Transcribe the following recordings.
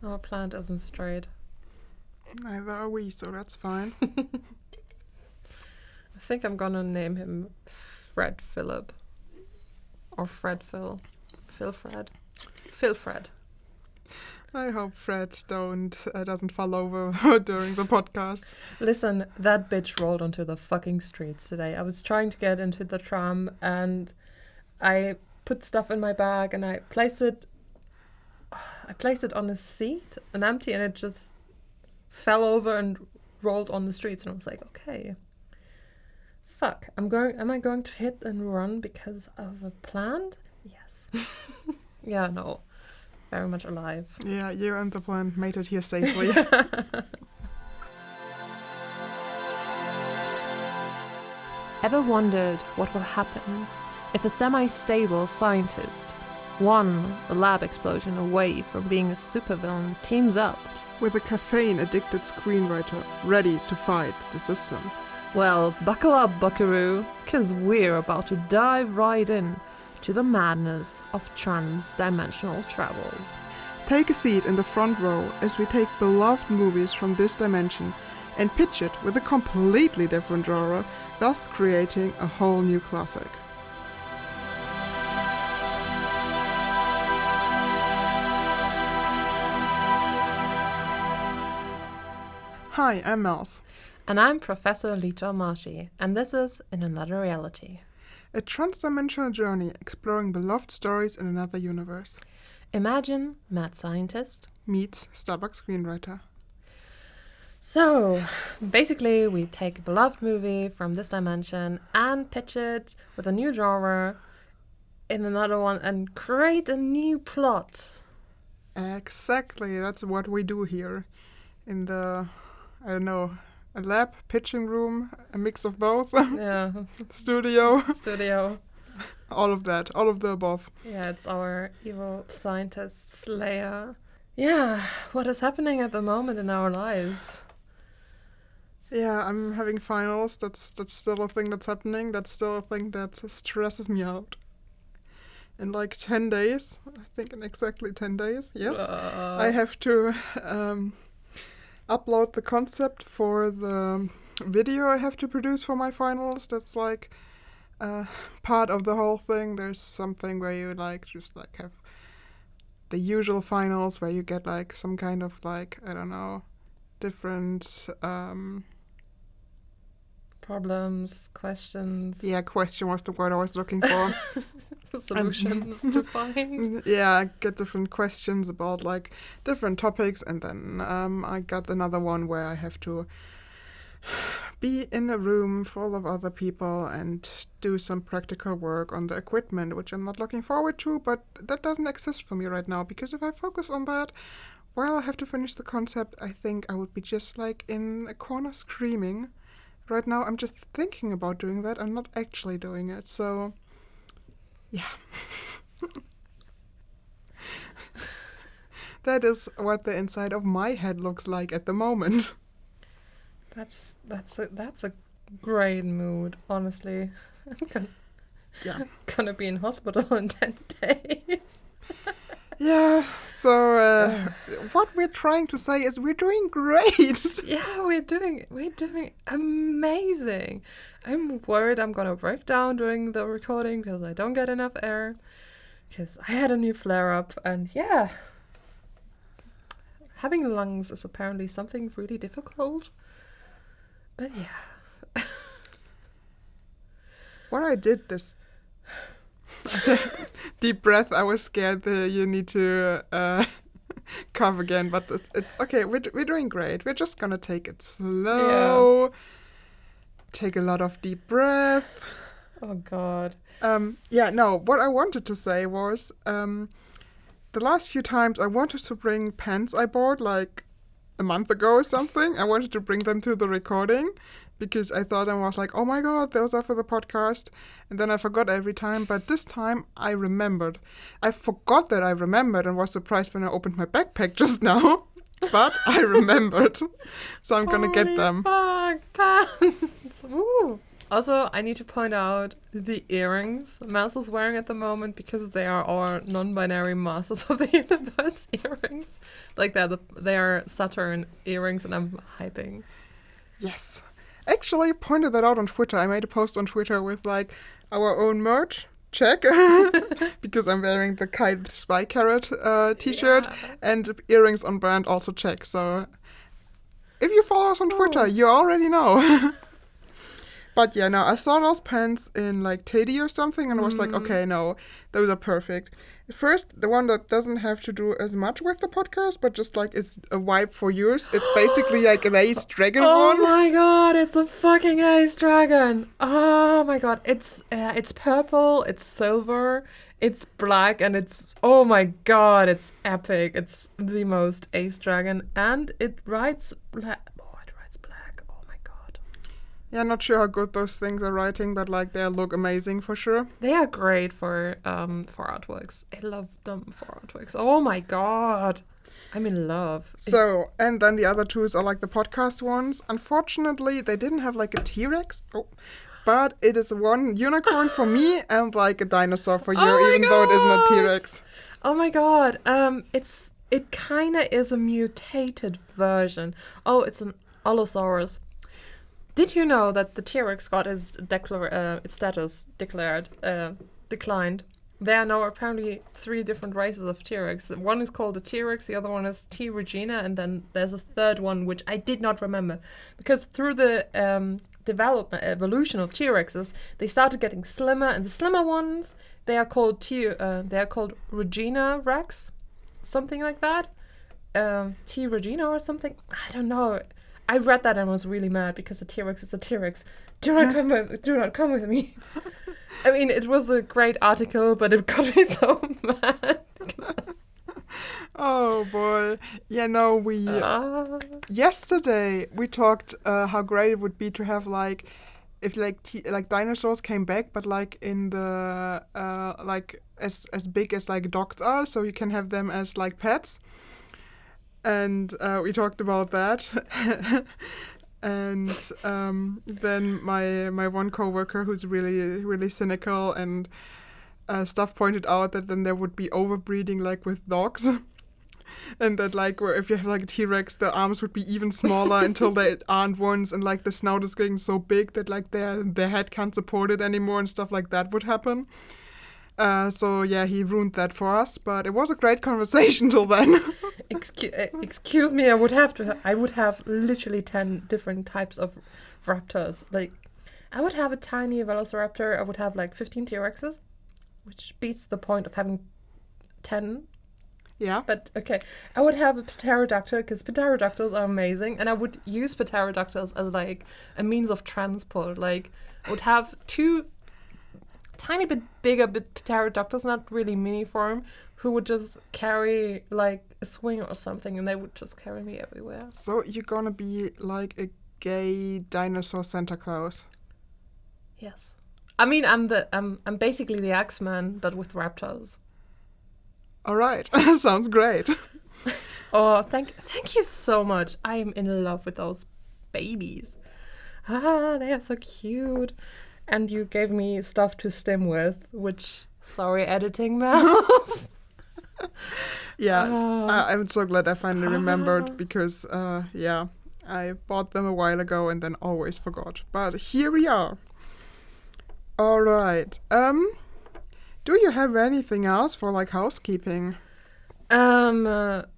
Our plant isn't straight. Neither are we, so that's fine. I think I'm gonna name him Fred Philip. Or Fred Phil. Phil Fred. Phil Fred. I hope Fred doesn't fall over during the podcast. Listen, that bitch rolled onto the fucking streets today. I was trying to get into the tram and I put stuff in my bag and I placed it on a seat, an empty, and it just fell over and rolled on the streets. And I was like, okay, fuck, am I going to hit and run because of a plant? Yes. Yeah, no. Very much alive. Yeah, you and the plant made it here safely. Ever wondered what will happen if a semi-stable scientist, a lab explosion away from being a supervillain, teams up? With a caffeine-addicted screenwriter ready to fight the system. Well, buckle up, buckaroo, 'cause we're about to dive right in to the madness of transdimensional travels. Take a seat in the front row as we take beloved movies from this dimension and pitch it with a completely different genre, thus creating a whole new classic. Hi, I'm Mels. And I'm Professor J.E.L.Lehnsherr, and this is In Another Reality. A transdimensional journey exploring beloved stories in another universe. Imagine mad scientist meets Starbucks screenwriter. So, basically, we take a beloved movie from this dimension and pitch it with a new genre in another one and create a new plot. Exactly, that's what we do here. In the, a lab, pitching room, a mix of both. Yeah. Studio. All of that, all of the above. Yeah, it's our evil scientist slayer. Yeah, what is happening at the moment in our lives? Yeah, I'm having finals. That's still a thing that's happening. That's still a thing that stresses me out. In like 10 days, I think in exactly 10 days, yes, I have to upload the concept for the video I have to produce for my finals. That's like part of the whole thing. There's something where you just have the usual finals where you get like some kind of different problems, questions. Yeah, question was the word I was looking for. Solutions to find. Yeah, I get different questions about like different topics, and then I got another one where I have to be in a room full of other people and do some practical work on the equipment, which I'm not looking forward to, but that doesn't exist for me right now, because if I focus on that while I have to finish the concept, I think I would be just like in a corner screaming. Right now I'm just thinking about doing that. I'm not actually doing it, so yeah. That is what the inside of my head looks like at the moment. That's a great mood, honestly. I'm gonna be in hospital in 10 days. Yeah, so what we're trying to say is we're doing great. Yeah, we're doing amazing. I'm worried I'm gonna break down during the recording because I don't get enough air. Because I had a new flare-up, and yeah, having lungs is apparently something really difficult. But yeah. What I did this deep breath, I was scared that you need to cough again, but it's okay. We're doing great. We're just gonna take it slow. Yeah. Take a lot of deep breath. Oh God. What I wanted to say was the last few times I wanted to bring pens I bought like a month ago or something. I wanted to bring them to the recording because I thought I was like, oh my God, those are for the podcast. And then I forgot every time. But this time I remembered. I forgot that I remembered and was surprised when I opened my backpack just now. But I remembered. So I'm going to get them. Fuck, pants. Ooh. Also, I need to point out the earrings Maz is wearing at the moment because they are our non-binary Masters of the Universe earrings. Like they're Saturn earrings, and I'm hyping. Yes. Actually, pointed that out on Twitter. I made a post on Twitter with like our own merch. Check. Because I'm wearing the Kite Spy Carrot t-shirt and earrings on brand also check. So if you follow us on Twitter, you already know. But yeah, no, I saw those pants in like Teddy or something and I was like, okay, no, those are perfect. First, the one that doesn't have to do as much with the podcast, but just like it's a vibe for yours. It's basically like an Ace Dragon one. Oh my god, it's a fucking Ace Dragon. Oh my god, it's purple, it's silver, it's black, and oh my god, it's epic. It's the most Ace Dragon, and it rides black. Yeah, not sure how good those things are writing, but like they look amazing for sure. They are great for artworks. I love them for artworks. Oh my god, I'm in love. So, and then the other two are like the podcast ones. Unfortunately, they didn't have like a T-Rex. But it is one unicorn for me and like a dinosaur for you, even though it isn't a T-Rex. Oh my god. It kinda is a mutated version. Oh, it's an Allosaurus. Did you know that the T-Rex got its status declined? There are now apparently 3 different races of T-Rex. One is called the T-Rex, the other one is T. regina, and then there's a third one which I did not remember. Because through the evolution of T-Rexes, they started getting slimmer, and the slimmer ones, they are called Regina Rex, something like that. T. regina or something? I don't know. I read that and was really mad because the T-Rex is a T-Rex. Do not come with me. I mean, it was a great article, but it got me so mad. Oh boy. Yeah, no, yesterday we talked how great it would be to have like if like dinosaurs came back, but like in the like as big as like dogs are, so you can have them as like pets. And we talked about that. And then my one coworker who's really, really cynical and stuff pointed out that then there would be overbreeding like with dogs. And that like where if you have like a T-Rex, the arms would be even smaller until they aren't ones, and like the snout is getting so big that like their head can't support it anymore and stuff like that would happen. So yeah, he ruined that for us, but it was a great conversation till then. Excuse me, I would have literally 10 different types of raptors. Like, I would have a tiny velociraptor. I would have like 15 T-Rexes, which beats the point of having 10. Yeah. But okay, I would have a pterodactyl because pterodactyls are amazing, and I would use pterodactyls as like a means of transport. Like, I would have 2 tiny bit bigger pterodactyls, not really mini form, who would just carry like a swing or something, and they would just carry me everywhere. So you're gonna be like a gay dinosaur Santa Claus? Yes. I mean, I'm basically the X-Men, but with raptors. All right, sounds great. Oh, thank you so much. I'm in love with those babies. They are so cute. And you gave me stuff to stim with, which, sorry, editing mouse. Yeah, I'm so glad I finally remembered because, yeah, I bought them a while ago and then always forgot. But here we are. All right. Do you have anything else for like housekeeping? Not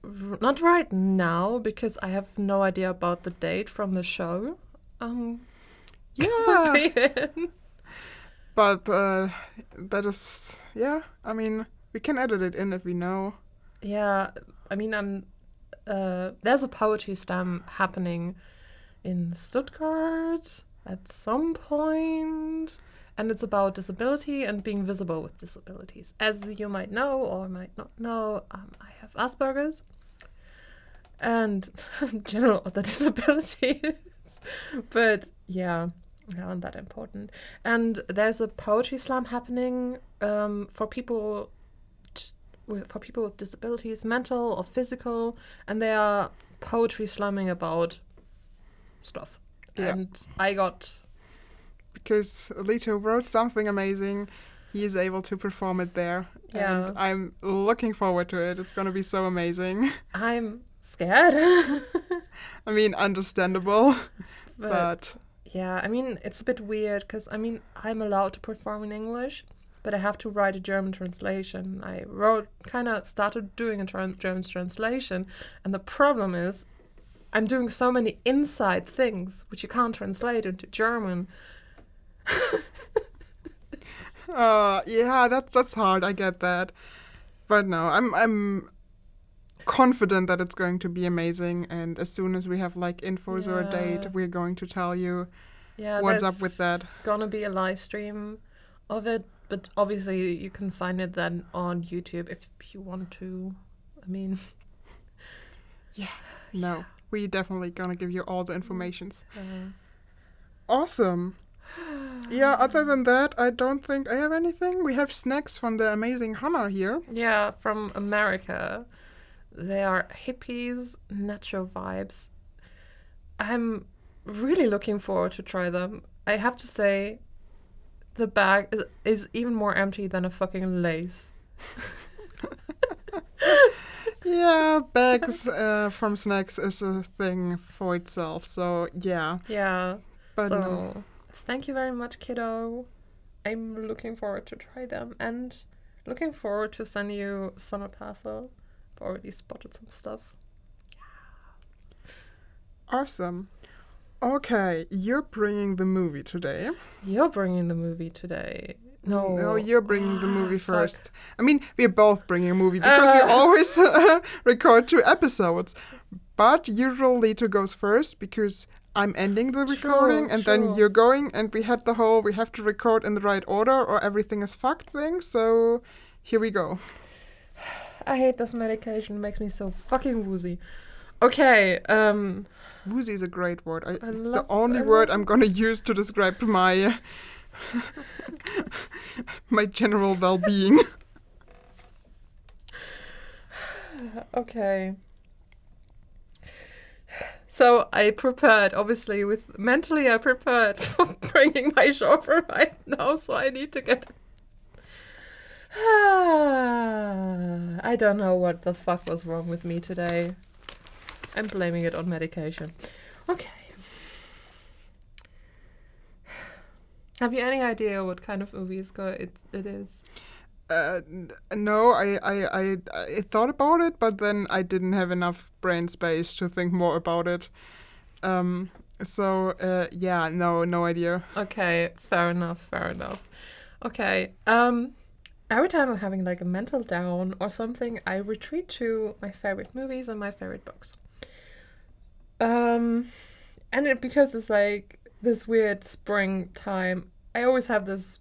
right now because I have no idea about the date from the show. Yeah. But that is, yeah, I mean, we can edit it in if we know. Yeah, I mean, there's a poetry slam happening in Stuttgart at some point, and it's about disability and being visible with disabilities. As you might know or might not know, I have Asperger's and general other disabilities. But yeah, not that important. And there's a poetry slam happening for people with disabilities, mental or physical, and they are poetry slamming about stuff. Yeah. And I got... Because Leto wrote something amazing. He is able to perform it there. Yeah. And I'm looking forward to it. It's going to be so amazing. I'm scared. I mean, understandable. But yeah, I mean, it's a bit weird because, I mean, I'm allowed to perform in English, but I have to write a German translation. I started doing a German translation, and the problem is I'm doing so many inside things which you can't translate into German. yeah, that's hard. I get that. But no, I'm confident that it's going to be amazing, and as soon as we have like infos or a date, we're going to tell you what's up with that. Gonna be a live stream of it, but obviously you can find it then on YouTube if you want to. I mean, no, we definitely gonna give you all the informations. Awesome. Yeah, other than that, I don't think I have anything. We have snacks from the amazing Hannah here. Yeah, from America. They are hippies, natural vibes. I'm really looking forward to try them. I have to say, the bag is even more empty than a fucking lace. Yeah, bags from snacks is a thing for itself, so yeah. Yeah. But so, no. Thank you very much, kiddo. I'm looking forward to try them and looking forward to send you summer parcel. I've already spotted some stuff. Awesome. Okay, you're bringing the movie today. You're bringing the movie today. No, you're bringing the movie first. I mean, we're both bringing a movie because we always record 2 episodes. But usually Leto goes first because I'm ending the recording and then you're going, and we have to record in the right order or everything is fucked thing. So here we go. I hate this medication. It makes me so fucking woozy. Okay. Woozy is a great word. It's the only word I'm gonna use to describe my my general well-being. Okay. So I prepared, obviously, mentally I prepared for bringing my shopper right now, so I need to get... I don't know what the fuck was wrong with me today. I'm blaming it on medication. Okay. Have you any idea what kind of movie it is? No, I thought about it, but then I didn't have enough brain space to think more about it. No idea. Okay, fair enough. Okay, every time I'm having like a mental down or something, I retreat to my favorite movies and my favorite books. Because it's like this weird springtime, I always have this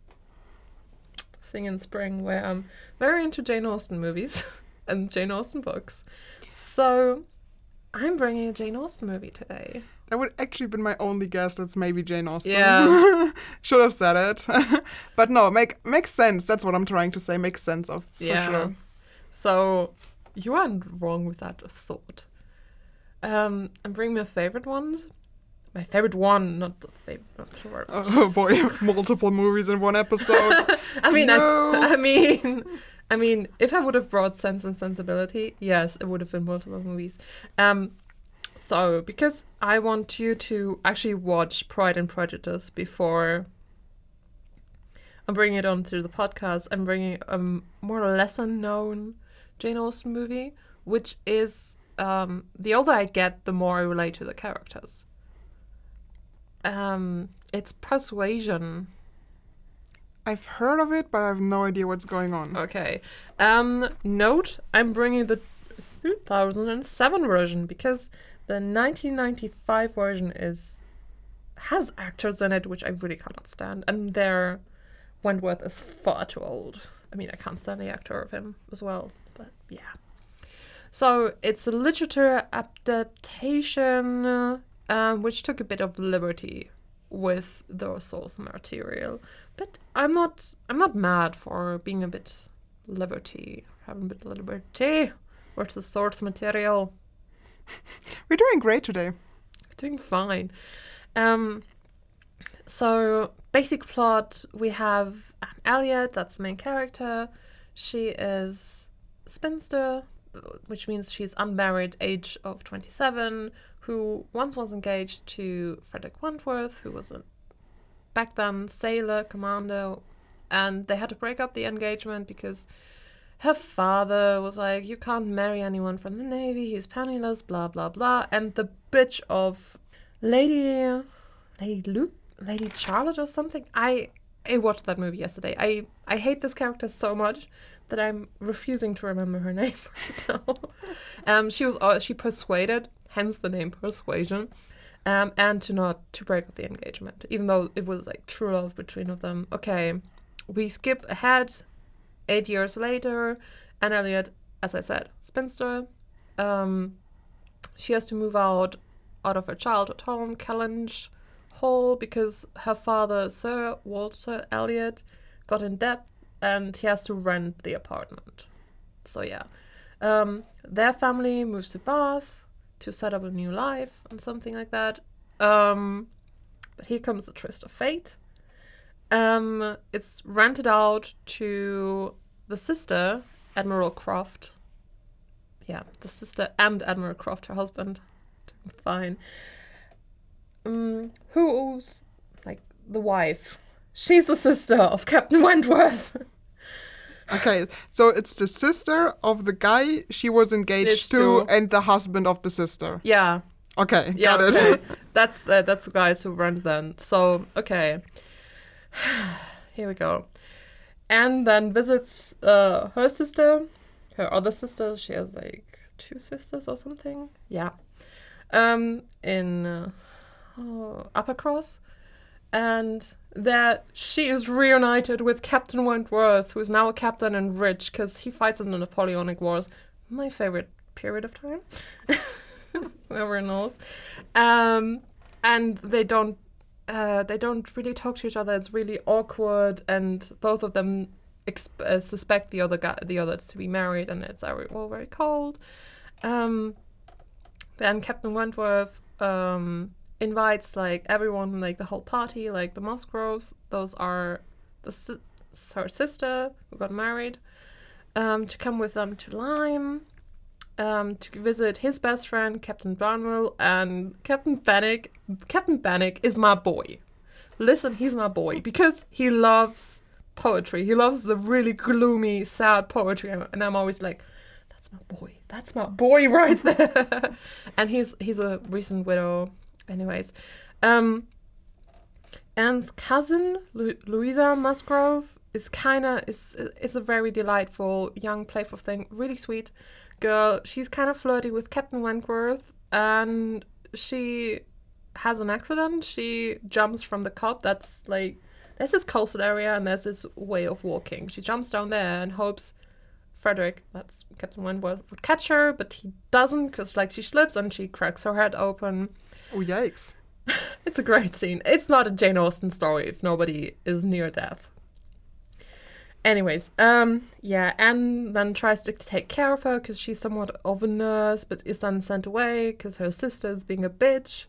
thing in spring where I'm very into Jane Austen movies and Jane Austen books. So I'm bringing a Jane Austen movie today. That would actually been my only guess. That's maybe Jane Austen. Yeah. Should have said it. But no, makes sense. That's what I'm trying to say. Makes sense for sure. So you aren't wrong with that thought. I'm bringing my favorite ones. My favorite one, not the favorite. Oh boy, multiple movies in one episode. I mean, no. I mean, if I would have brought Sense and Sensibility, yes, it would have been multiple movies. So because I want you to actually watch Pride and Prejudice before I'm bringing it onto the podcast, I'm bringing a more or less unknown Jane Austen movie, which is the older I get, the more I relate to the characters. It's Persuasion. I've heard of it, but I have no idea what's going on. Okay. Note, I'm bringing the 2007 version because the 1995 version has actors in it which I really cannot stand, and their Wentworth is far too old. I mean, I can't stand the actor of him as well, but yeah. So it's a literature adaptation, which took a bit of liberty with the source material, but I'm not mad for being a bit having a bit of liberty with the source material. We're doing great today. We're doing fine. So, basic plot, we have Anne Elliot, that's the main character. She is spinster, which means she's unmarried, age of 27, who once was engaged to Frederick Wentworth, who was a, back then, sailor, commander, and they had to break up the engagement because her father was like, you can't marry anyone from the Navy, he's penniless, blah, blah, blah. And the bitch of Lady Charlotte or something. I watched that movie yesterday. I hate this character so much that I'm refusing to remember her name right now. She persuaded, hence the name Persuasion, and to break up the engagement, even though it was like true love between of them. Okay, we skip ahead. 8 years later, Anne Elliot, as I said, spinster. She has to move out of her childhood home, Kellynch Hall, because her father, Sir Walter Elliot, got in debt and he has to rent the apartment. So yeah. Their family moves to Bath to set up a new life and something like that. But here comes the twist of fate. It's rented out to the sister, Admiral Croft. Yeah, the sister and Admiral Croft, her husband. Fine. Who's like the wife? She's the sister of Captain Wentworth. Okay, so it's the sister of the guy she was engaged to and the husband of the sister. Yeah. Okay, yeah, got okay. it. That's the guys who rent then. So, okay. Here we go. Anne then visits her sister, her other sister. She has like 2 sisters or something. Yeah. In Uppercross. And there she is reunited with Captain Wentworth, who is now a captain and rich because he fights in the Napoleonic Wars. My favorite period of time. Whoever knows. And they don't really talk to each other. It's really awkward, and both of them suspect the others to be married, and it's all very cold. Then Captain Wentworth invites like everyone, like the whole party, like the Musgroves. Those are her sister who got married, to come with them to Lyme. To visit his best friend, Captain Barnwell, and Captain Bannock. Captain Bannock is my boy. Listen, he's my boy because he loves poetry. He loves the really gloomy, sad poetry, and I'm always like, that's my boy. That's my boy right there. And he's a recent widow. Anyways, Anne's cousin, Louisa Musgrove, is a very delightful, young, playful thing. Really sweet girl. She's kind of flirty with Captain Wentworth, and she has an accident. She jumps from the cop. That's like, there's this coastal area and there's this way of walking. She jumps down there and hopes Frederick, that's Captain Wentworth, would catch her, but he doesn't, because like she slips and she cracks her head open. Oh, yikes. It's a great scene. It's not a Jane Austen story if nobody is near death. Anyways, yeah, Anne then tries to take care of her because she's somewhat of a nurse, but is then sent away because her sister is being a bitch.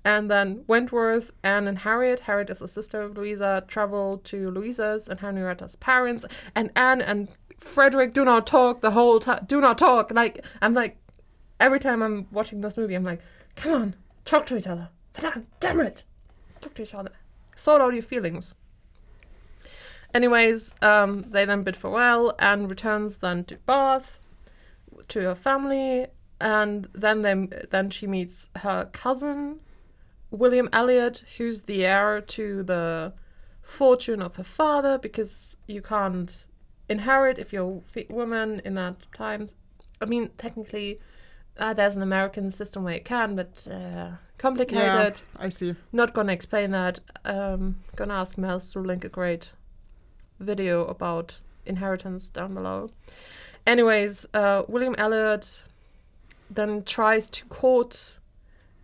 And then Wentworth, Anne, and Harriet is the sister of Louisa, travel to Louisa's and Henrietta's parents. And Anne and Frederick do not talk the whole time. Do not talk. Like, I'm like, every time I'm watching this movie, I'm like, come on, talk to each other. Damn it. Talk to each other. Sort out your feelings. Anyways, they then bid farewell and returns then to Bath to her family, and then she meets her cousin, William Elliot, who's the heir to the fortune of her father, because you can't inherit if you're a woman in that times. I mean, technically, there's an American system where you can, but complicated. Yeah, I see. Not gonna explain that. Gonna ask Mel to link a great video about inheritance down below. Anyways, William Elliot then tries to court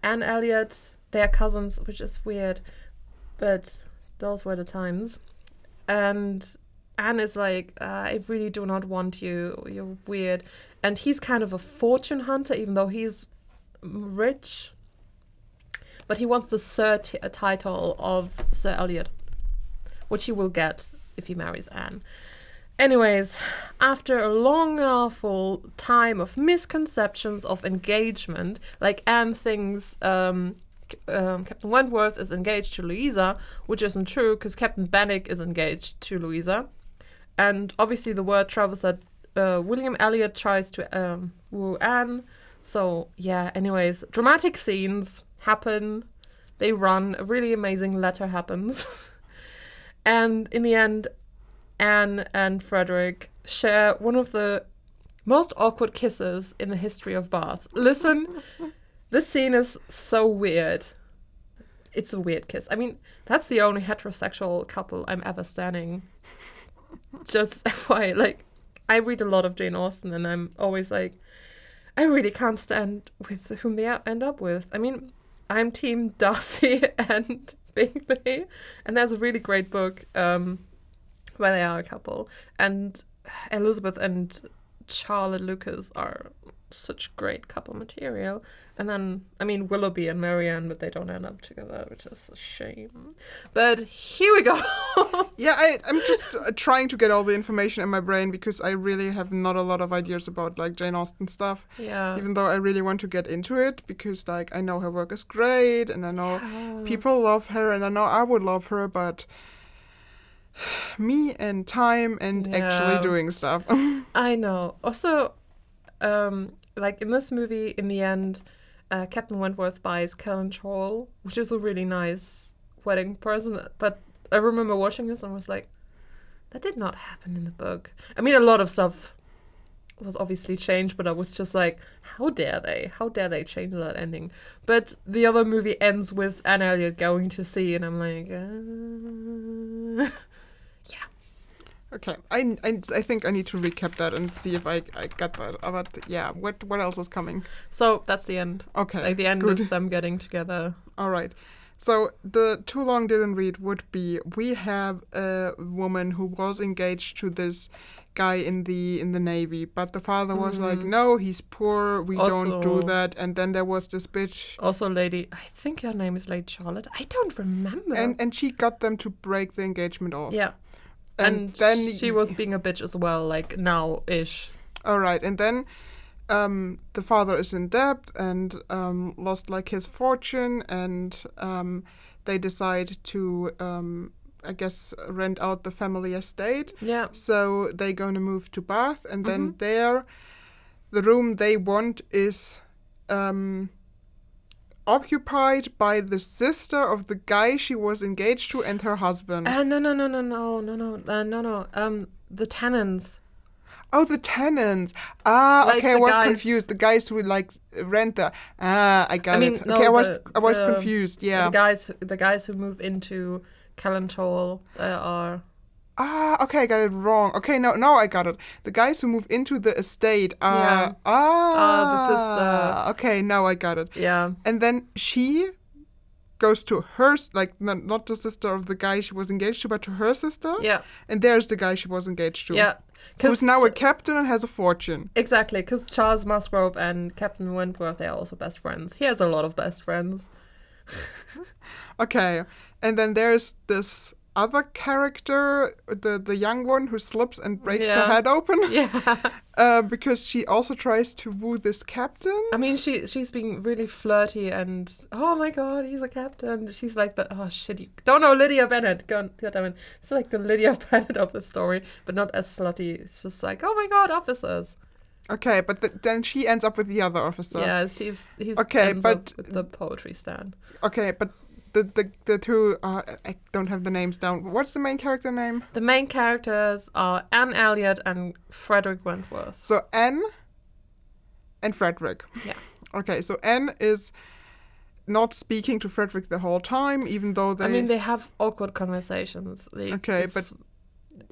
Anne Elliot. They are cousins, which is weird, but those were the times. And Anne is like, I really do not want you. You're weird. And he's kind of a fortune hunter, even though he's rich. but he wants the Sir title of Sir Elliot, which he will get if he marries Anne. Anyways, after a long, awful time of misconceptions of engagement, like Anne thinks Captain Wentworth is engaged to Louisa, which isn't true because Captain Benwick is engaged to Louisa. And obviously the word travels that William Elliot tries to woo Anne. So, yeah, anyways, dramatic scenes happen. They run. A really amazing letter happens. And in the end, Anne and Frederick share one of the most awkward kisses in the history of Bath. Listen, this scene is so weird. It's a weird kiss. I mean, that's the only heterosexual couple I'm ever standing. Just FYI, like, I read a lot of Jane Austen and I'm always like, I really can't stand with whom they end up with. I mean, I'm team Darcy and Bingley, and there's a really great book where they are a couple, and Elizabeth and Charlotte Lucas are such great couple material. And then, I mean, Willoughby and Marianne, but they don't end up together, which is a shame. But here we go. Yeah, I'm just trying to get all the information in my brain because I really have not a lot of ideas about like Jane Austen stuff. Yeah. Even though I really want to get into it because like I know her work is great and I know people love her and I know I would love her, but me and time and actually doing stuff. I know. Also, like in this movie, in the end, Captain Wentworth buys Kellenthal, which is a really nice wedding present. But I remember watching this and was like, that did not happen in the book. I mean, a lot of stuff was obviously changed, but I was just like, how dare they? How dare they change that ending? But the other movie ends with Anne Elliot going to sea, and I'm like, yeah. Okay, I think I need to recap that and see if I got that. But yeah, what else is coming? So that's the end. Okay, like the end good. is them getting together. All right. So the too long didn't read would be we have a woman who was engaged to this guy in the Navy, but the father was like, no, he's poor, we don't do that. And then there was this bitch. Also, lady, I think her name is Lady Charlotte. I don't remember. And she got them to break the engagement off. Yeah. And then she was being a bitch as well, like now-ish. All right, and then the father is in debt and lost like his fortune, and they decide to, I guess, rent out the family estate. Yeah. So they're going to move to Bath, and then there, the room they want is occupied by the sister of the guy she was engaged to and her husband. No. The tenants. Oh, the tenants. Like okay, I was confused. The guys who like rent the. I got it. No, okay, I was confused. Yeah. The guys who move into Kellenthal are. Okay, I got it wrong. Okay, no, I got it. The guys who move into the estate are... the sister. Okay, now I got it. Yeah. And then she goes to her, like, not the sister of the guy she was engaged to, but to her sister. Yeah. And there's the guy she was engaged to. Yeah. Who's now a captain and has a fortune. Exactly, because Charles Musgrove and Captain Wentworth, they are also best friends. He has a lot of best friends. Okay, and then there's this other character, the young one who slips and breaks her head open. Yeah. Because she also tries to woo this captain. I mean, she's being really flirty and, oh my god, he's a captain. She's like the, oh shit, you don't know Lydia Bennet. God damn it. It's like the Lydia Bennet of the story, but not as slutty. It's just like, oh my god, officers. Okay, but then she ends up with the other officer. Yeah, he's okay, ends but up with the poetry stand. Okay, but the two, I don't have the names down. What's the main character name? The main characters are Anne Elliot and Frederick Wentworth. So Anne and Frederick. Yeah. Okay, so Anne is not speaking to Frederick the whole time, even though they... I mean, they have awkward conversations. But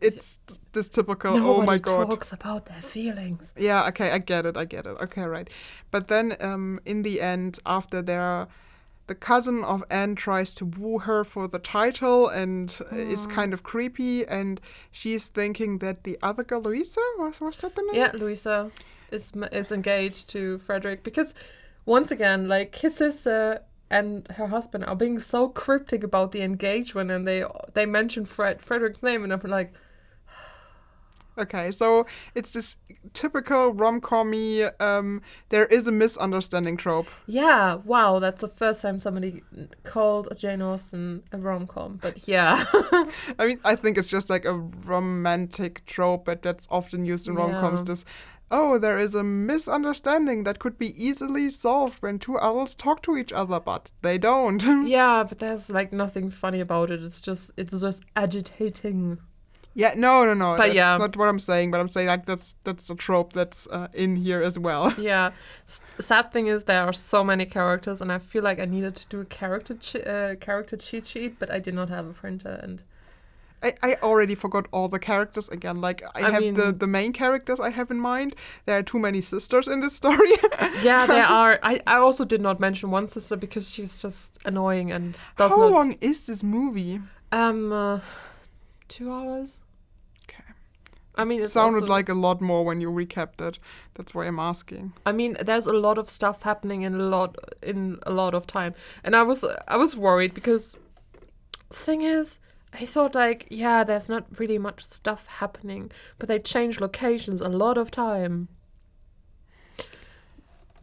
it's this typical, oh my god. Nobody talks about their feelings. Yeah, okay, I get it. Okay, right. But then in the end, after the cousin of Anne tries to woo her for the title and is kind of creepy, and she's thinking that the other girl, Louisa, was that the name? Yeah, Louisa is engaged to Frederick because, once again, like his sister and her husband are being so cryptic about the engagement, and they mention Frederick's name, and I'm like, Okay, so it's this typical rom-com-y, there is a misunderstanding trope. yeah, wow, that's the first time somebody called Jane Austen a rom-com, but yeah. I mean, I think it's just like a romantic trope, but that's often used in rom-coms. Yeah. This, oh, there is a misunderstanding that could be easily solved when two adults talk to each other, but they don't. Yeah, but there's like nothing funny about it. It's just agitating. Yeah, no. But That's yeah. not what I'm saying. But I'm saying like that's a trope that's in here as well. Yeah. Sad thing is there are so many characters, and I feel like I needed to do a character cheat sheet, but I did not have a printer, and I already forgot all the characters again. Like I have mean, the main characters I have in mind. There are too many sisters in this story. yeah, there are. I also did not mention one sister because she's just annoying and does How not. long is this movie? 2 hours. Okay. I mean, It it's sounded also, like a lot more when you recapped it. That's why I'm asking. I mean, there's a lot of stuff happening in a lot of time, and I was worried because thing is, I thought like, yeah, there's not really much stuff happening, but they change locations a lot of time.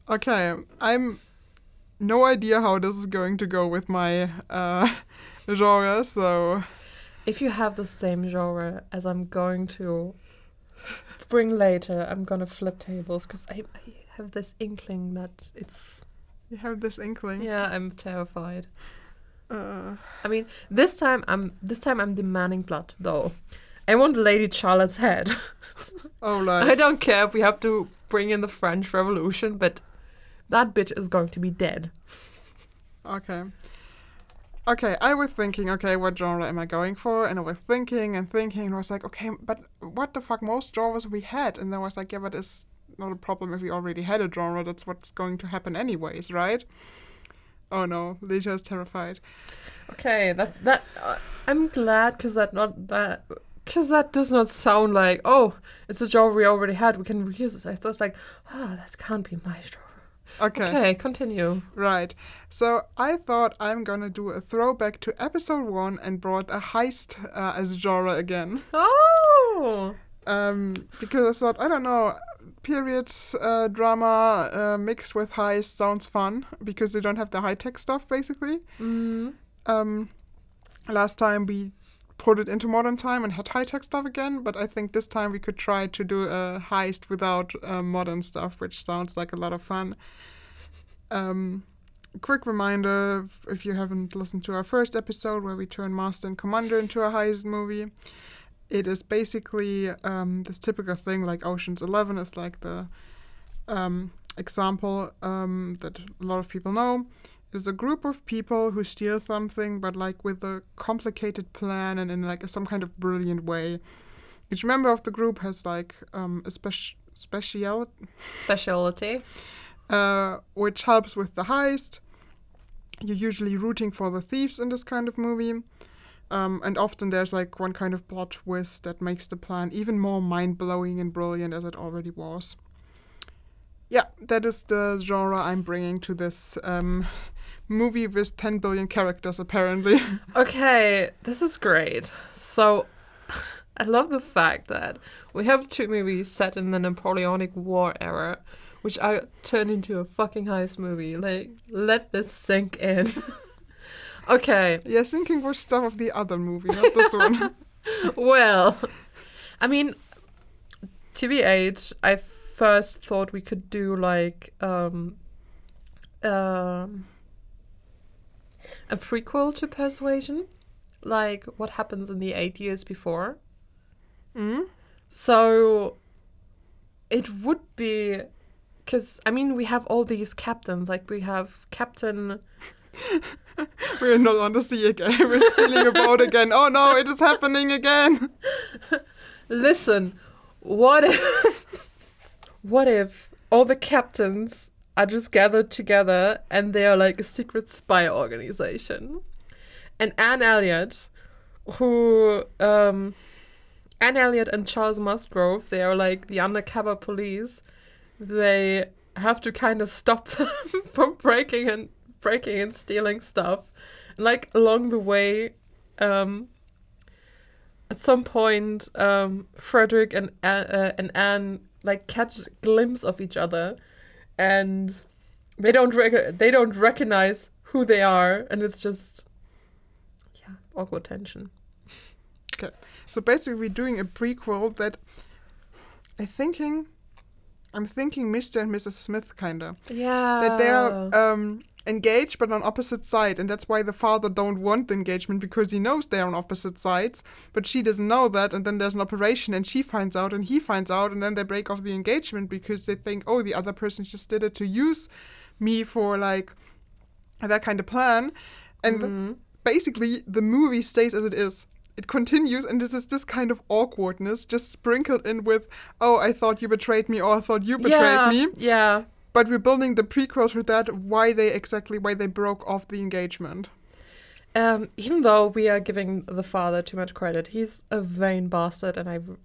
Okay, I'm no idea how this is going to go with my genre, so If you have the same genre as I'm going to bring later, I'm gonna flip tables because I have this inkling that it's. you have this inkling. Yeah, I'm terrified. Uh, I mean, this time I'm demanding blood though. I want Lady Charlotte's head. oh, like I don't care if we have to bring in the French Revolution, but that bitch is going to be dead. Okay. Okay, I was thinking, okay, what genre am I going for? And I was thinking, and I was like, okay, but what the fuck, most genres we had? And then I was like, yeah, but it's not a problem if we already had a genre. That's what's going to happen anyways, right? Oh no, Leisha is terrified. Okay, that I'm glad because that does not sound like, oh, it's a genre we already had, we can reuse it. I thought like, that can't be my genre. Okay, continue. Right. So I thought I'm gonna do a throwback to episode 1 and brought a heist as genre again. Oh! Because I thought, I don't know, periods drama mixed with heist sounds fun because you don't have the high-tech stuff, basically. Last time we put it into modern time and had high-tech stuff again, but I think this time we could try to do a heist without modern stuff, which sounds like a lot of fun. Quick reminder, if you haven't listened to our first episode where we turn Master and Commander into a heist movie, it is basically this typical thing like Ocean's 11 is like the example that a lot of people know. Is a group of people who steal something, but like with a complicated plan and in like some kind of brilliant way. Each member of the group has like a speciality, which helps with the heist. You're usually rooting for the thieves in this kind of movie. And often there's like one kind of plot twist that makes the plan even more mind-blowing and brilliant as it already was. Yeah, that is the genre I'm bringing to this movie with 10 billion characters, apparently. Okay, this is great. So, I love the fact that we have 2 movies set in the Napoleonic War era, which are turned into a fucking heist movie. Like, let this sink in. Okay. Yeah, thinking was stuff of the other movie, not this one. Well, I mean, TBH, I first thought we could do like a prequel to Persuasion, like what happens in the 8 years before. So it would be, because I mean we have all these captains, like we have Captain. We're not on the sea again. We're stealing a boat again. Oh no, it is happening again. Listen, what if all the captains are just gathered together and they are like a secret spy organization? And Anne Elliot and Charles Musgrove, they are like the undercover police. They have to kind of stop them from breaking breaking and stealing stuff. And, like, along the way, at some point, Frederick and Anne, like, catch a glimpse of each other, and they don't recognize who they are, and it's just awkward tension. Okay, so basically we're doing a prequel that I'm thinking Mr. and Mrs. Smith kinda. Yeah. That they're engaged but on opposite side, and that's why the father don't want the engagement, because he knows they're on opposite sides, but she doesn't know that, and then there's an operation and she finds out and he finds out, and then they break off the engagement because they think, oh, the other person just did it to use me for like that kind of plan. And basically the movie stays as it is. It continues, and this is this kind of awkwardness just sprinkled in with, oh, I thought you betrayed me, or I thought you betrayed me. Yeah. But we're building the prequel to that, why they broke off the engagement. Even though we are giving the father too much credit, he's a vain bastard, and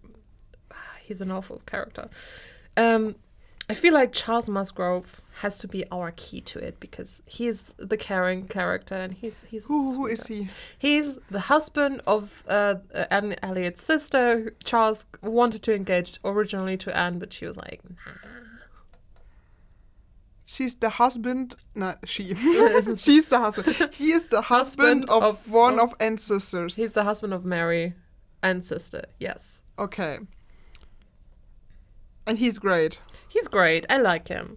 he's an awful character. I feel like Charles Musgrove has to be our key to it, because he's the caring character, and he's Who is he? He's the husband of Anne Elliot's sister. Charles wanted to engage originally to Anne, but she was like, nah. She's the husband. No, she. She's the husband. He is the husband of one of Anne's sisters. He's the husband of Mary, Anne's sister. Yes. Okay. And he's great. He's great. I like him.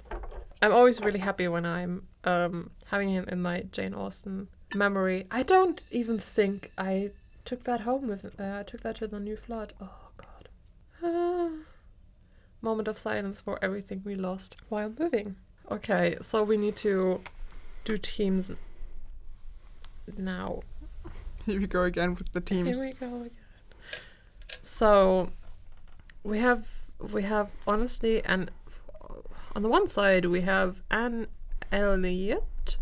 I'm always really happy when I'm having him in my Jane Austen memory. I don't even think I took that home with. I took that to the New Flood. Oh God. Moment of silence for everything we lost while moving. Okay, so we need to do teams now. Here we go again with the teams. Here we go again. So we have honestly, and on the one side we have Anne Elliot.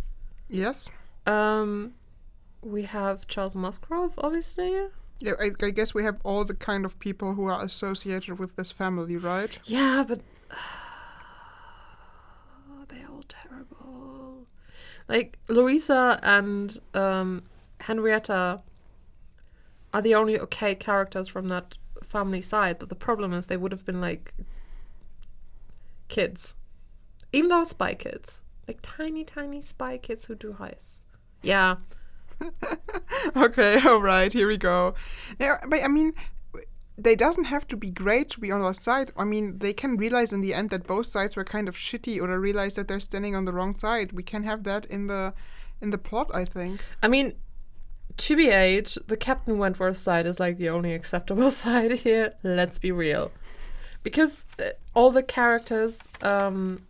Yes. We have Charles Musgrove, obviously. Yeah, I guess we have all the kind of people who are associated with this family, right? Yeah, but they're all terrible. Like, Louisa and Henrietta are the only okay characters from that family side, but the problem is they would have been like kids, even though spy kids, like tiny spy kids who do heists. Yeah. Okay, all right, here we go. Yeah, but I mean, they doesn't have to be great to be on our side. I mean, they can realize in the end that both sides were kind of shitty, or they realize that they're standing on the wrong side. We can have that in the plot, I think. I mean, TBH, the Captain Wentworth side is like the only acceptable side here. Let's be real. Because all the characters on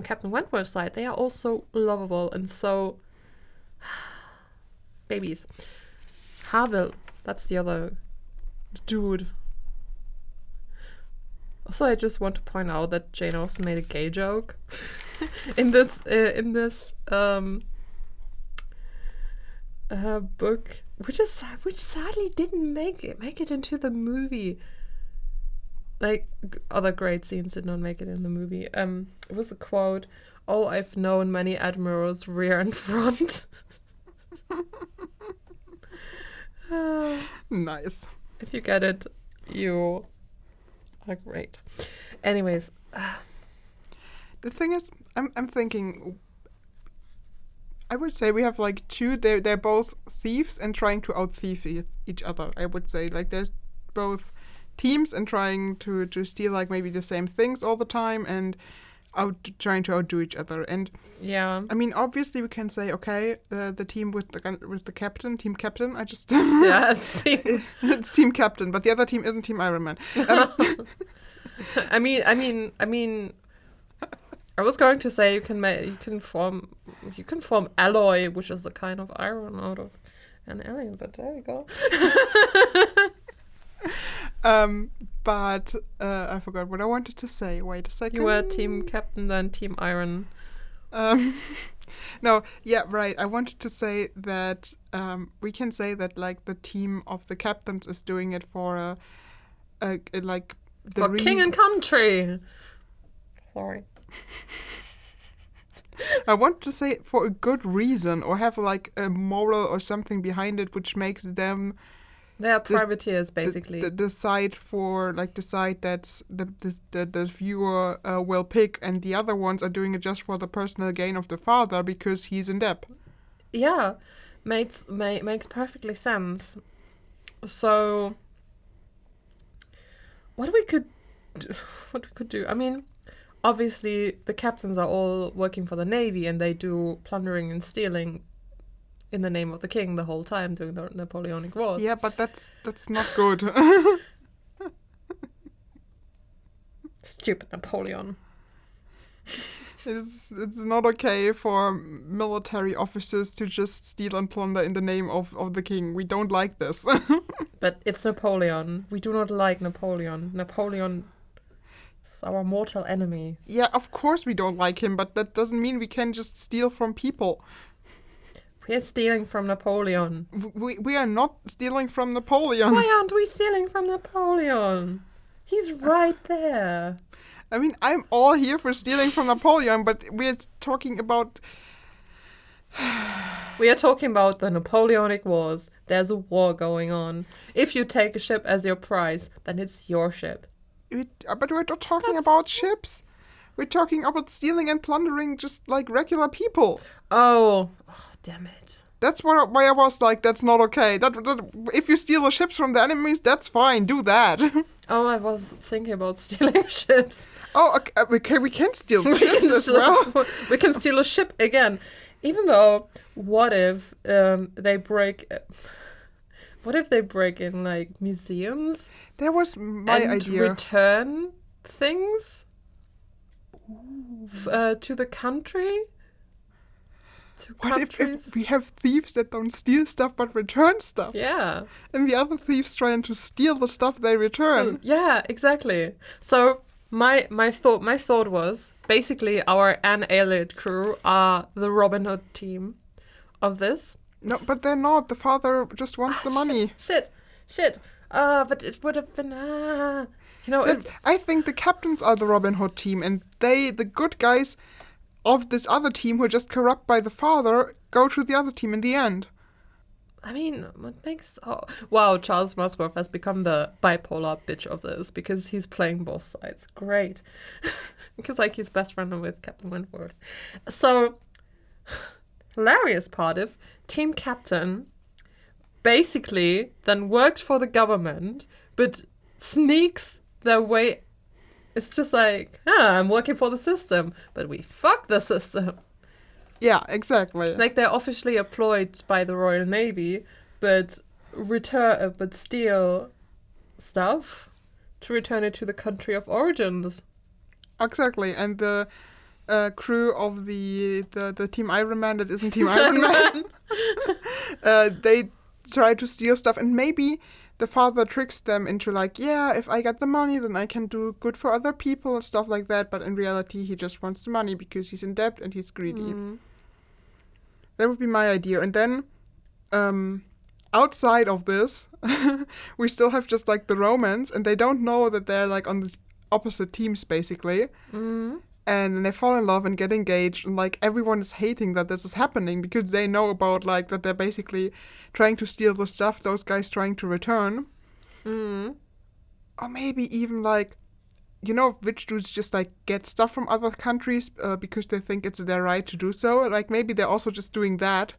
Captain Wentworth's side, they are also lovable and so babies. Harville, that's the other dude. Also, I just want to point out that Jane Austen made a gay joke in this book, which sadly didn't make it into the movie. Like, other great scenes did not make it in the movie. It was the quote, "Oh, I've known many admirals rear and front." Nice. If you get it, you are great. Anyways, the thing is, I'm thinking, I would say we have like two. They're both thieves and trying to out-thief each other. I would say, like, they're both teams and trying to steal like maybe the same things all the time and trying to outdo each other. And yeah, I mean, obviously we can say, okay, the team with the captain, team captain. I just yeah, it's team captain, but the other team isn't Team Iron Man. I mean, I was going to say you can form alloy, which is a kind of iron out of an alien, but there you go. But I forgot what I wanted to say. Wait a second. You were Team Captain, then Team Iron. No, yeah, right. I wanted to say that we can say that like the team of the captains is doing it for like the for king and country. Sorry. I want to say for a good reason, or have like a moral or something behind it, which makes them They are privateers, basically. decide that the viewer will pick, and the other ones are doing it just for the personal gain of the father because he's in debt. Yeah, makes perfectly sense. So, what we could do? I mean, obviously the captains are all working for the navy, and they do plundering and stealing in the name of the king the whole time during the Napoleonic Wars. Yeah, but that's not good. Stupid Napoleon. It's not okay for military officers to just steal and plunder in the name of the king. We don't like this. But it's Napoleon. We do not like Napoleon. Napoleon is our mortal enemy. Yeah, of course we don't like him, but that doesn't mean we can just steal from people. We're stealing from Napoleon. We are not stealing from Napoleon. Why aren't we stealing from Napoleon? He's right there. I mean, I'm all here for stealing from Napoleon, but we're talking about... We are talking about the Napoleonic Wars. There's a war going on. If you take a ship as your prize, then it's your ship. But we're not talking about ships. We're talking about stealing and plundering just like regular people. Oh, damn it. That's why I was like, that's not okay. That if you steal the ships from the enemies, that's fine. Do that. Oh, I was thinking about stealing ships. Oh, okay, we can steal ships as well. We can steal a ship again. Even though, what if they break... What if they break in, like, museums? That was my idea. And return things to the country? What if we have thieves that don't steal stuff but return stuff? Yeah. And the other thieves trying to steal the stuff they return. Yeah, exactly. So my thought was basically our Anne Elliot crew are the Robin Hood team of this. No, but they're not. The father just wants the money. Shit. But it would have been I think the captains are the Robin Hood team, and the good guys of this other team who are just corrupt by the father, go to the other team in the end. I mean, what makes... Oh, wow, Charles Musgrove has become the bipolar bitch of this because he's playing both sides. Great. Because, like, he's best friend with Captain Wentworth. So, hilarious part of team captain basically then works for the government, but sneaks their way... It's just like, I'm working for the system, but we fuck the system. Yeah, exactly. Like, they're officially employed by the Royal Navy, but steal stuff to return it to the country of origins. Exactly, and the crew of the Team Iron Man that isn't Team Iron Man, they try to steal stuff, and maybe the father tricks them into like, yeah, if I get the money, then I can do good for other people and stuff like that. But in reality, he just wants the money because he's in debt and he's greedy. Mm. That would be my idea. And then outside of this, we still have just like the romance, and they don't know that they're like on these opposite teams basically. Mm. And they fall in love and get engaged, and like everyone is hating that this is happening because they know about like that they're basically trying to steal the stuff those guys trying to return. Mm. Or maybe even like, you know, witch dudes just like get stuff from other countries because they think it's their right to do so. Like maybe they're also just doing that,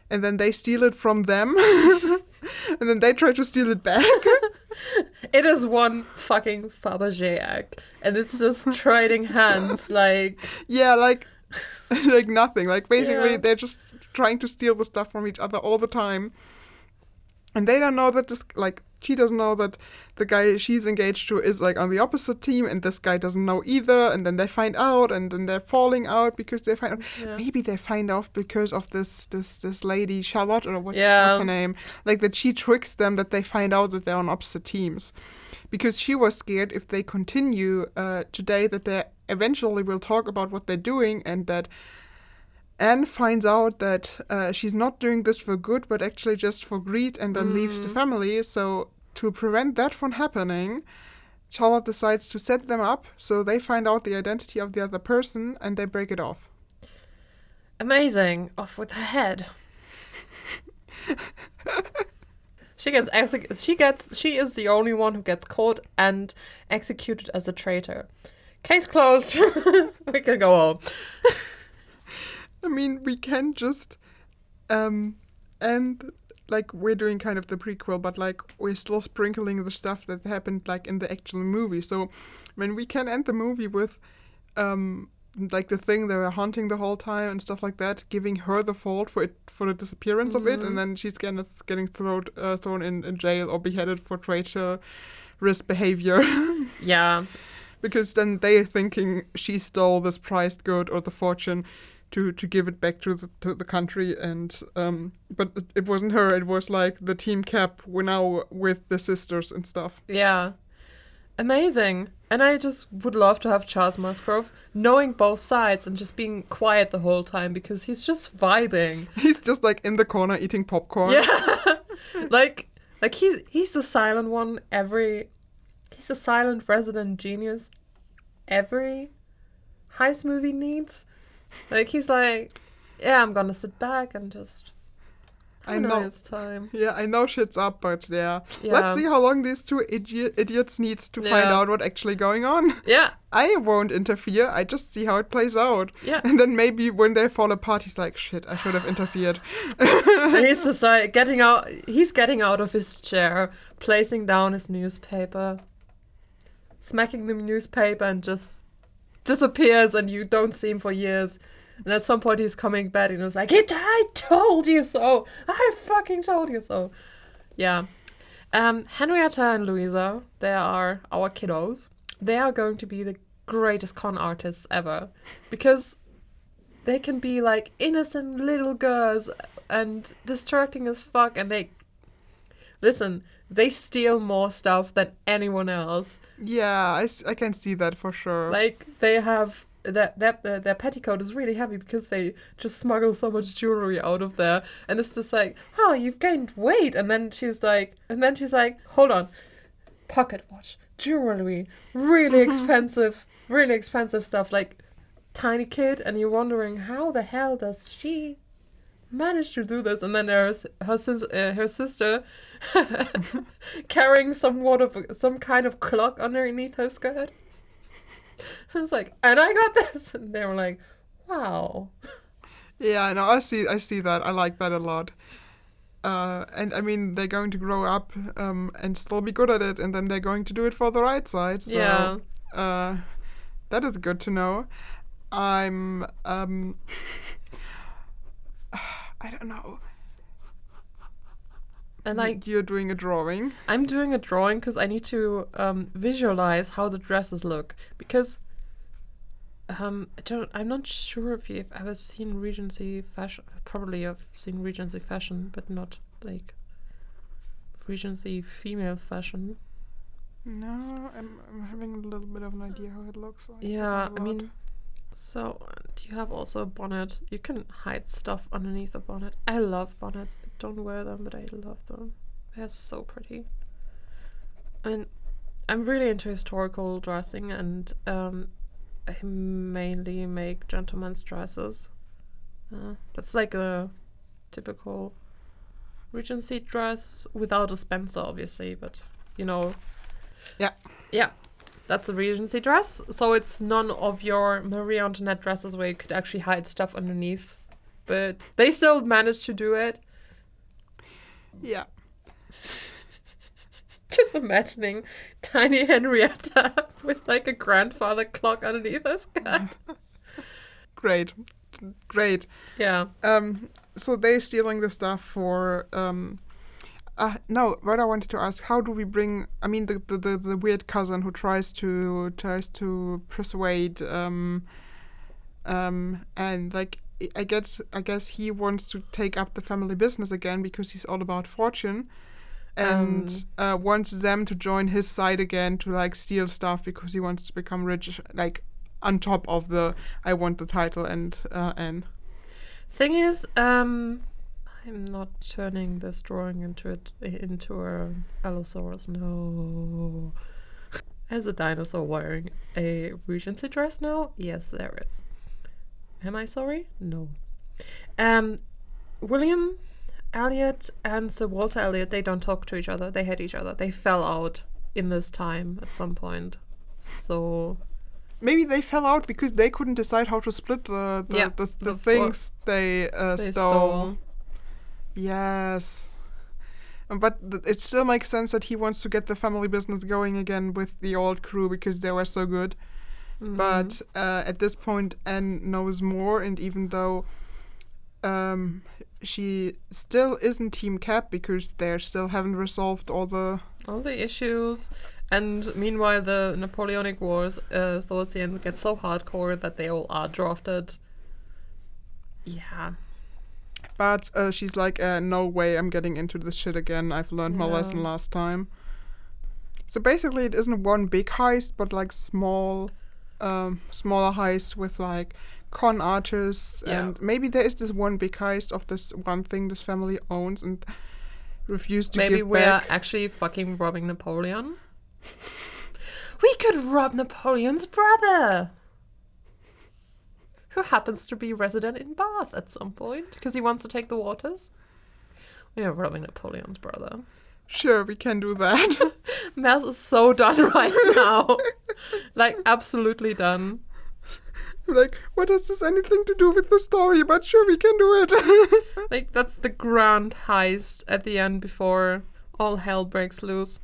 and then they steal it from them, and then they try to steal it back. It is one fucking Fabergé act, and it's just trading hands, like... Yeah, like nothing. Like, basically, they're just trying to steal the stuff from each other all the time. And they don't know that this, like, she doesn't know that the guy she's engaged to is, like, on the opposite team, and this guy doesn't know either, and then they find out, and then they're falling out because they find out. Yeah. Maybe they find out because of this lady, Charlotte, or what's her name? Like, that she tricks them that they find out that they're on opposite teams. Because she was scared if they continue today that they eventually will talk about what they're doing, and that Anne finds out that she's not doing this for good, but actually just for greed, and then leaves the family. So to prevent that from happening, Charlotte decides to set them up so they find out the identity of the other person and they break it off. Amazing. Off with her head. She is the only one who gets caught and executed as a traitor. Case closed. We can go home. I mean, we can just and like we're doing kind of the prequel, but like we're still sprinkling the stuff that happened like in the actual movie. So, I mean, we can end the movie with like the thing they were hunting the whole time and stuff like that, giving her the fault for the disappearance of it, and then she's getting thrown in jail or beheaded for traitorous behavior. Yeah. Because then they're thinking she stole this prized good or the fortune to give it back to the country, and but it wasn't her. It was like the team cap. We're now with the sisters and stuff. Yeah. Amazing. And I just would love to have Charles Musgrove knowing both sides and just being quiet the whole time because he's just vibing. He's just like in the corner eating popcorn. Yeah. like he's the silent one. He's the silent resident genius every heist movie needs. Like he's like, yeah, I'm gonna sit back and just I know it's time. Yeah, I know shit's up, but yeah. Let's see how long these two idiots needs to find out what actually going on. Yeah. I won't interfere. I just see how it plays out. Yeah. And then maybe when they fall apart, he's like, shit, I should have interfered. And he's just like getting out. He's getting out of his chair, placing down his newspaper, smacking the newspaper, and just disappears, and you don't see him for years. And at some point he's coming back and he's like, I told you so. I fucking told you so. Yeah. Henrietta and Louisa, they are our kiddos. They are going to be the greatest con artists ever. Because they can be like innocent little girls and distracting as fuck. And they steal more stuff than anyone else. Yeah, I can see that for sure. Like, they have... Their petticoat is really heavy because they just smuggle so much jewelry out of there, and it's just like, oh, you've gained weight, and then she's like, hold on, pocket watch, jewelry, really expensive stuff, like tiny kid, and you're wondering how the hell does she manage to do this? And then there's her sister carrying some kind of clock underneath her skirt. I was like, and I got this, and they were like, wow. Yeah, no, I see that. I like that a lot. And I mean, they're going to grow up and still be good at it, and then they're going to do it for the right side. So, yeah. That is good to know. I'm I don't know. And like, you're doing a drawing. I'm doing a drawing because I need to visualize how the dresses look, because I'm not sure if you've ever seen Regency fashion. Probably I've seen Regency fashion, but not like Regency female fashion. No, I'm having a little bit of an idea how it looks like. Yeah, I mean, so do you have also a bonnet? You can hide stuff underneath a bonnet. I love bonnets. I don't wear them, but I love them. They're so pretty. And I'm really into historical dressing, and I mainly make gentlemen's dresses. That's like a typical Regency dress without a Spencer, obviously, but you know. Yeah. Yeah. That's a Regency dress, so it's none of your Marie Antoinette dresses where you could actually hide stuff underneath. But they still managed to do it. Yeah. Just imagining tiny Henrietta with like a grandfather clock underneath her skirt. Great. Yeah. So they're stealing the stuff for no, what I wanted to ask, how do we bring, I mean, the weird cousin who tries to persuade, and like, I guess he wants to take up the family business again because he's all about fortune, and wants them to join his side again to like steal stuff because he wants to become rich, like on top of the I want the title and. Thing is, I'm not turning this drawing into a Allosaurus. No. As a dinosaur wearing a Regency dress now? Yes, there is. Am I sorry? No. William Elliot and Sir Walter Elliot, they don't talk to each other. They hate each other. They fell out in this time at some point. So maybe they fell out because they couldn't decide how to split the things they stole. Yes. But it still makes sense that he wants to get the family business going again with the old crew because they were so good. Mm-hmm. But at this point, Anne knows more, and even though she still isn't Team Cap because they still haven't resolved all the issues. And meanwhile, the Napoleonic Wars towards the end get so hardcore that they all are drafted. Yeah. But she's like, no way I'm getting into this shit again. I've learned my lesson last time. So basically it isn't one big heist, but like smaller heists with like con artists. Yeah. And maybe there is this one big heist of this one thing this family owns and refused to give back. Maybe we're actually fucking robbing Napoleon. We could rob Napoleon's brother, who happens to be resident in Bath at some point because he wants to take the waters. We are robbing Napoleon's brother. Sure, we can do that. Maz is so done right now. Like, absolutely done. Like, what has this anything to do with the story? But sure, we can do it. Like, that's the grand heist at the end before all hell breaks loose.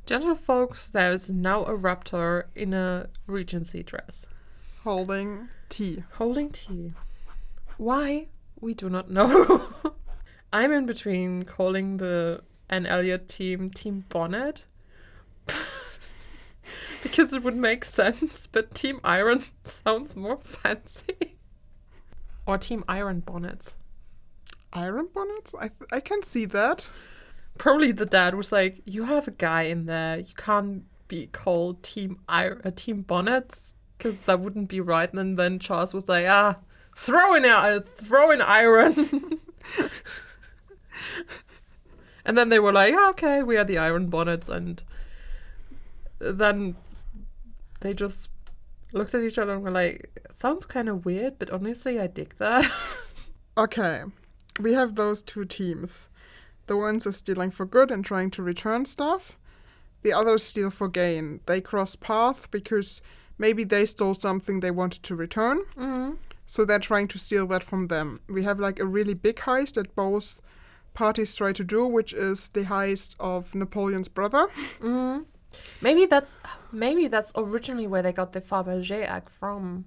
Gentlefolks, there is now a raptor in a Regency dress. Holding tea. Why? We do not know. I'm in between calling the Anne Elliot Team Bonnet. Because it would make sense, but Team Iron sounds more fancy. Or Team Iron Bonnets. Iron Bonnets? I can see that. Probably the dad was like, you have a guy in there. You can't be called Team Bonnets. Because that wouldn't be right. And then Charles was like, throw in iron. And then they were like, okay, we are the Iron Bonnets. And then they just looked at each other and were like, sounds kind of weird, but honestly, I dig that. Okay, we have those two teams. The ones are stealing for good and trying to return stuff. The others steal for gain. They cross paths because maybe they stole something they wanted to return. Mm-hmm. So they're trying to steal that from them. We have like a really big heist that both parties try to do, which is the heist of Napoleon's brother. Mm-hmm. Maybe that's originally where they got the Fabergé egg from.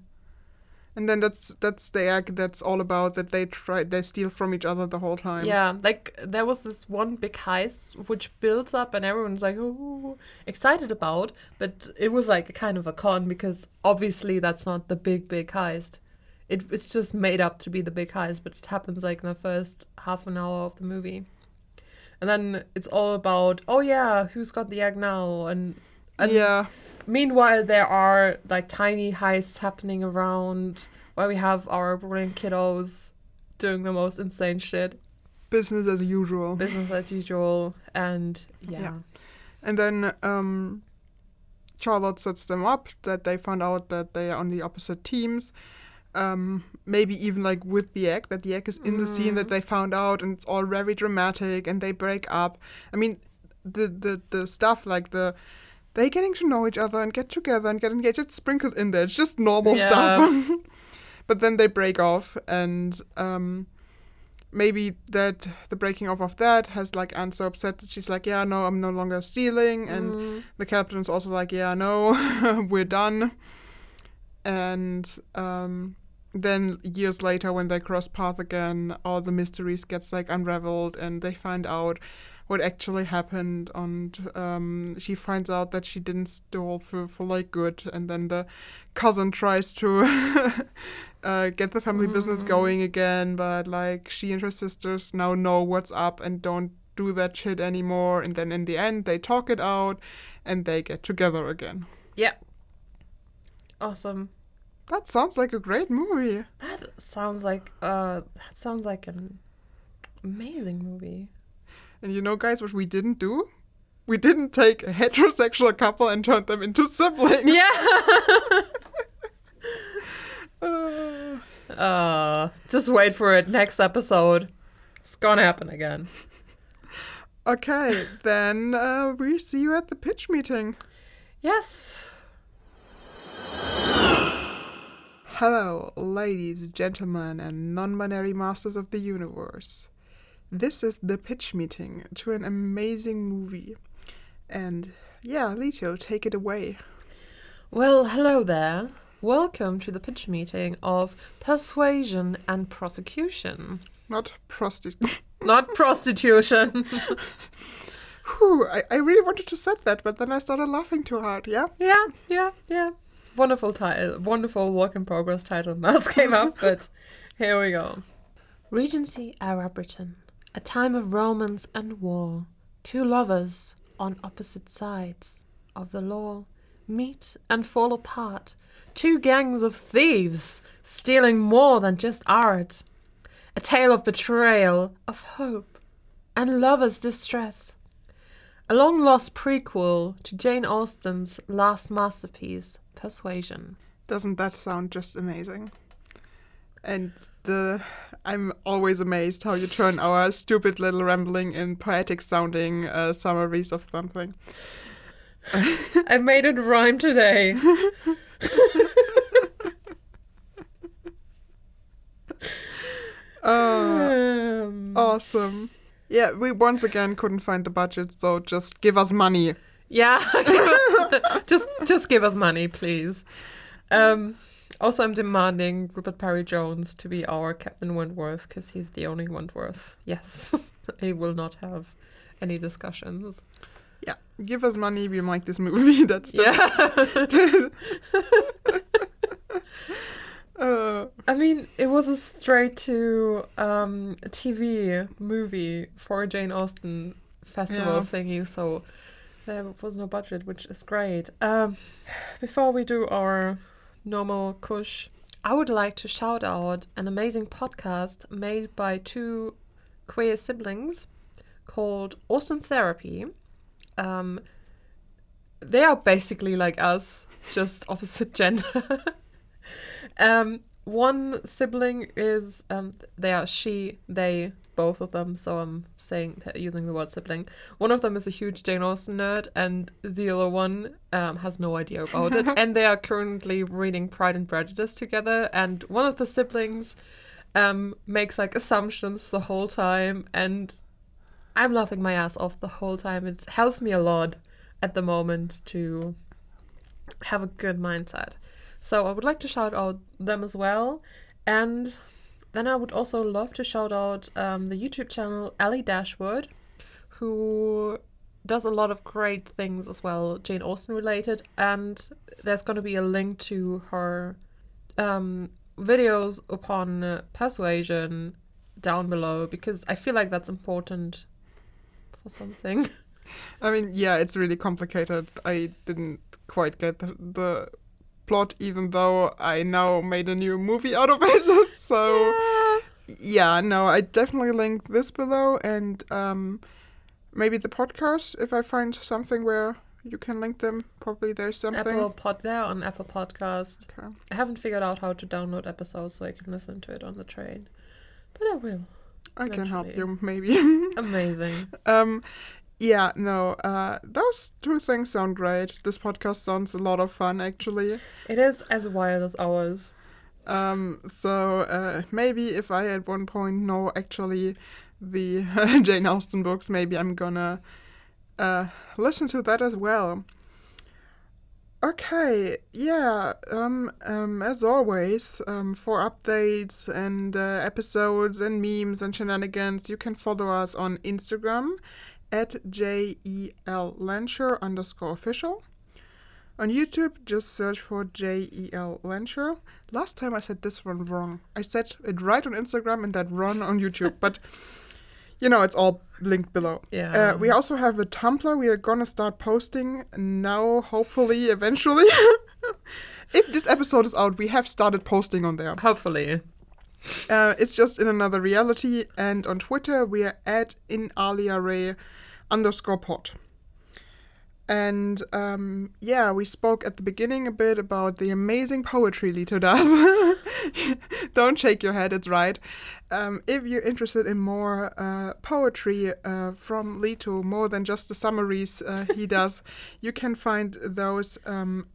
And then that's the egg that's all about that they steal from each other the whole time. Yeah, like there was this one big heist which builds up and everyone's like, ooh, excited about, but it was like a kind of a con because obviously that's not the big heist. It's just made up to be the big heist, but it happens like in the first half an hour of the movie. And then it's all about, oh yeah, who's got the egg now? And yeah. Meanwhile, there are like tiny heists happening around where we have our brilliant kiddos doing the most insane shit. Business as usual. And yeah. And then Charlotte sets them up that they found out that they are on the opposite teams. Maybe even like with the egg, that the egg is in the scene that they found out, and it's all very dramatic and they break up. I mean, the stuff like they getting to know each other and get together and get engaged, it's sprinkled in there. It's just normal stuff. But then they break off, and maybe that the breaking off of that has like Anne so upset that she's like, yeah, no, I'm no longer stealing. And the captain's also like, yeah, no, we're done. And then years later, when they cross paths again, all the mysteries gets like unraveled, and they find out what actually happened, and she finds out that she didn't steal for like good, and then the cousin tries to get the family business going again, but like she and her sisters now know what's up and don't do that shit anymore, and then in the end they talk it out and they get together again. Yeah. Awesome. That sounds like a great movie. That sounds like an amazing movie. And you know, guys, what we didn't do? We didn't take a heterosexual couple and turn them into siblings. Yeah. Just wait for it. Next episode. It's gonna happen again. Okay, then we see you at the pitch meeting. Yes. Hello, ladies, gentlemen, and non-binary masters of the universe. This is the pitch meeting to an amazing movie. And yeah, Lito, take it away. Well, hello there. Welcome to the pitch meeting of Persuasion and Prosecution. Not prostitution. Not prostitution. Whew, I really wanted to say that, but then I started laughing too hard, yeah? Yeah. Wonderful title. Wonderful work in progress title. Mouth came up, but here we go. Regency era Britain. A time of romance and war. Two lovers on opposite sides of the law meet and fall apart. Two gangs of thieves stealing more than just art. A tale of betrayal, of hope, and lover's distress. A long-lost prequel to Jane Austen's last masterpiece, Persuasion. Doesn't that sound just amazing? And I'm always amazed how you turn our stupid little rambling in poetic-sounding summaries of something. I made it rhyme today. Awesome. Yeah, we once again couldn't find the budget, so just give us money. Yeah, just give us money, please. Also, I'm demanding Rupert Parry-Jones to be our Captain Wentworth, because he's the only Wentworth. Yes, he will not have any discussions. Yeah, give us money, we like this movie. That's I mean, it was a straight-to TV movie for a Jane Austen festival thingy, so there was no budget, which is great. Before we do our normal kush, I would like to shout out an amazing podcast made by two queer siblings called Austen Therapy. They are basically like us, just opposite gender. One sibling is they are they, both of them, so I'm using the word sibling. One of them is a huge Jane Austen nerd, and the other one has no idea about it. And they are currently reading Pride and Prejudice together, and one of the siblings makes like assumptions the whole time, and I'm laughing my ass off the whole time. It helps me a lot at the moment to have a good mindset. So I would like to shout out them as well. And then I would also love to shout out the YouTube channel Ellie Dashwood, who does a lot of great things as well, Jane Austen related. And there's going to be a link to her videos upon Persuasion down below, because I feel like that's important for something. I mean, yeah, it's really complicated. I didn't quite get the plot, even though I now made a new movie out of it. So, yeah, no, I definitely link this below, and maybe the podcast, if I find something where you can link them. Probably there's something. They're on Apple Podcast. Okay. I haven't figured out how to download episodes so I can listen to it on the train, but I will. I can help you, maybe. Amazing. Yeah, no, those two things sound great. This podcast sounds a lot of fun, actually. It is as wild as ours. So maybe if I at one point know actually the Jane Austen books, maybe I'm gonna listen to that as well. Okay, yeah, as always, for updates and episodes and memes and shenanigans, you can follow us on Instagram at J.E.L.Lehnsherr _official. On YouTube, just search for J.E.L.Lehnsherr. Last time I said this one wrong. I said it right on Instagram and that wrong on YouTube, but you know, it's all linked below. Yeah. We also have a Tumblr we are gonna start posting now, hopefully, eventually. If this episode is out, we have started posting on there. Hopefully. It's just in another reality, and on Twitter we are at @inaliare_pod. And we spoke at the beginning a bit about the amazing poetry Lito does. Don't shake your head, it's right. If you're interested in more poetry from Lito, more than just the summaries he does, you can find those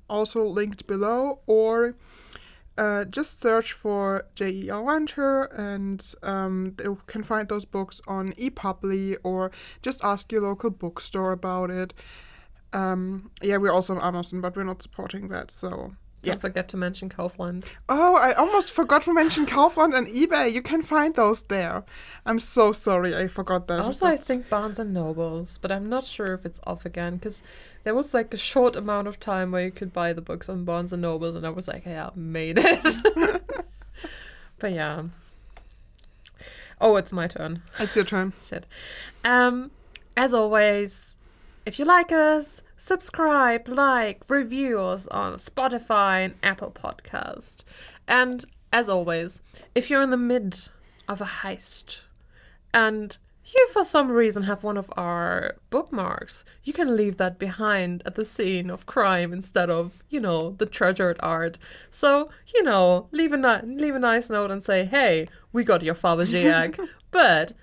also linked below, or just search for J.E.L.Lehnsherr, and you can find those books on ePubly, or just ask your local bookstore about it. We're also on Amazon, but we're not supporting that, so... Don't forget to mention Kaufland. Oh, I almost forgot to mention Kaufland and eBay. You can find those there. I'm so sorry, I forgot that. Also, I think Barnes & Nobles, but I'm not sure if it's off again, because there was like a short amount of time where you could buy the books on Barnes & Nobles, and I was like, yeah, made it. But yeah. Oh, it's my turn. It's your turn. Shit. As always, if you like us, subscribe, like, review us on Spotify and Apple Podcast. And as always, if you're in the mid of a heist and you for some reason have one of our bookmarks, you can leave that behind at the scene of crime instead of, the treasured art. So, leave a nice note and say, hey, we got your Fabergé egg, but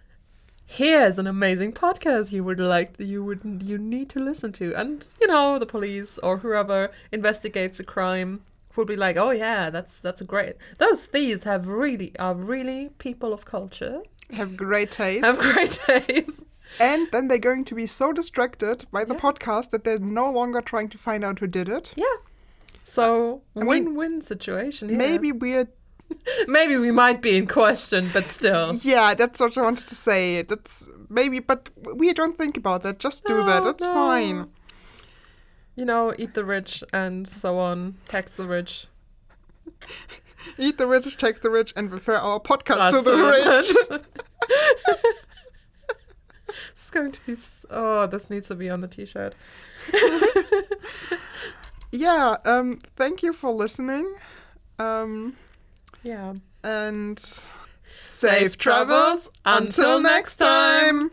here's an amazing podcast you need to listen to. And, the police or whoever investigates a crime will be like, oh yeah, that's great. Those thieves are really people of culture. Have great taste. And then they're going to be so distracted by the podcast that they're no longer trying to find out who did it. Yeah. So, win-win situation here. Maybe we might be in question, but still. Yeah, that's what I wanted to say. That's maybe, but we don't think about that. Just do that. It's fine. Eat the rich and so on. Tax the rich. Eat the rich, tax the rich, and refer our podcast to the rich. It's going to be... this needs to be on the t-shirt. Thank you for listening. Yeah. And safe travels until next time.